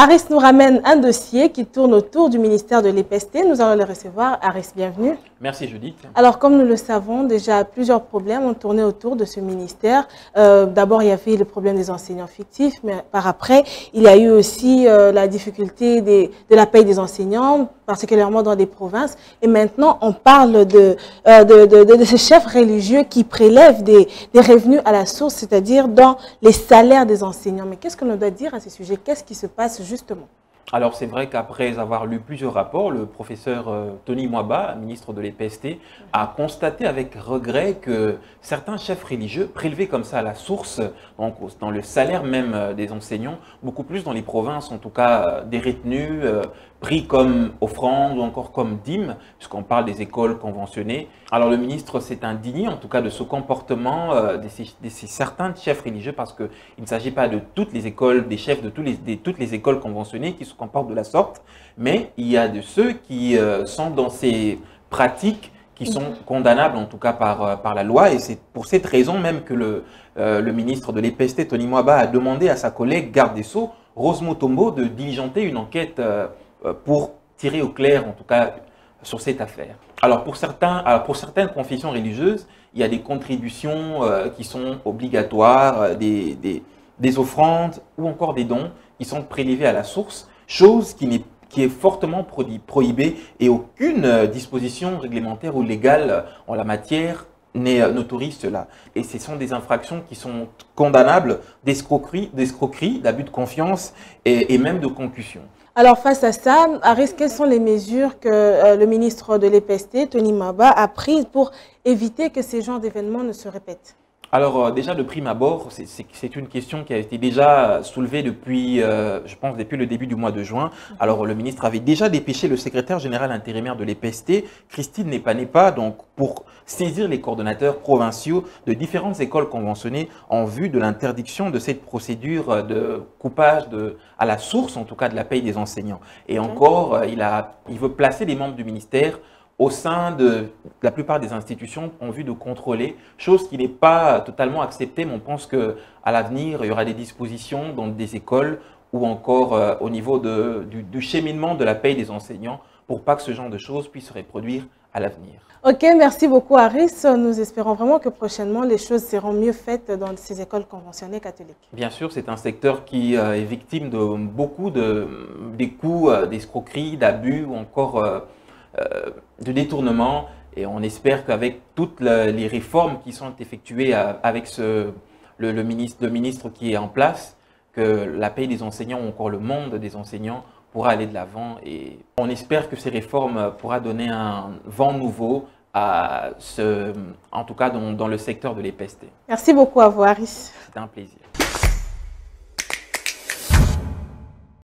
Aris nous ramène un dossier qui tourne autour du ministère de l'EPST. Nous allons le recevoir. Aris, bienvenue. Merci Judith. Alors, comme nous le savons, déjà plusieurs problèmes ont tourné autour de ce ministère. D'abord, il y avait le problème des enseignants fictifs, mais par après, il y a eu aussi la difficulté de la paye des enseignants, particulièrement dans des provinces. Et maintenant, on parle de ces chefs religieux qui prélèvent des revenus à la source, c'est-à-dire dans les salaires des enseignants. Mais qu'est-ce qu'on doit dire à ce sujet? Qu'est-ce qui se passe justement? Alors c'est vrai qu'après avoir lu plusieurs rapports, le professeur Tony Mwaba, ministre de l'EPST, a constaté avec regret que certains chefs religieux prélevaient comme ça à la source, donc dans le salaire même des enseignants, beaucoup plus dans les provinces, en tout cas des retenus pris comme offrande ou encore comme dîme, puisqu'on parle des écoles conventionnées. Alors le ministre s'est indigné en tout cas de ce comportement de ces certains chefs religieux, parce qu'il ne s'agit pas de toutes les écoles, des chefs de toutes les écoles conventionnées qui se comportent de la sorte, mais il y a de ceux qui sont dans ces pratiques qui sont condamnables en tout cas par la loi, et c'est pour cette raison même que le ministre de l'EPST, Tony Mwaba, a demandé à sa collègue garde des Sceaux, Rose Mutombo, de diligenter une enquête pour tirer au clair en tout cas sur cette affaire. Alors pour certaines confessions religieuses, il y a des contributions qui sont obligatoires, des offrandes ou encore des dons qui sont prélevés à la source, chose qui est fortement prohibée, et aucune disposition réglementaire ou légale en la matière n'autorise cela. Et ce sont des infractions qui sont condamnables d'escroquerie, d'abus de confiance et même de concussion. Alors face à ça, Aris, quelles sont les mesures que le ministre de l'EPST, Tony Mwaba, a prises pour éviter que ces genres d'événements ne se répètent? Alors déjà, de prime abord, c'est une question qui a été déjà soulevée depuis, je pense, depuis le début du mois de juin. Alors le ministre avait déjà dépêché le secrétaire général intérimaire de l'EPST, Christine Nepa, donc pour saisir les coordonnateurs provinciaux de différentes écoles conventionnées en vue de l'interdiction de cette procédure de coupage à la source, en tout cas de la paye des enseignants. Et encore, il veut placer les membres du ministère au sein de la plupart des institutions en vue de contrôler, chose qui n'est pas totalement acceptée, mais on pense qu'à l'avenir, il y aura des dispositions dans des écoles ou encore au niveau du cheminement de la paye des enseignants pour pas que ce genre de choses puisse se reproduire à l'avenir. Ok, merci beaucoup Aris. Nous espérons vraiment que prochainement les choses seront mieux faites dans ces écoles conventionnées catholiques. Bien sûr, c'est un secteur qui est victime de beaucoup des coups, d'escroqueries, d'abus ou encore de détournement, et on espère qu'avec toutes les réformes qui sont effectuées avec le ministre qui est en place, que la paye des enseignants ou encore le monde des enseignants pourra aller de l'avant, et on espère que ces réformes pourront donner un vent nouveau en tout cas dans le secteur de l'EPST. Merci beaucoup à vous Aris. C'était un plaisir.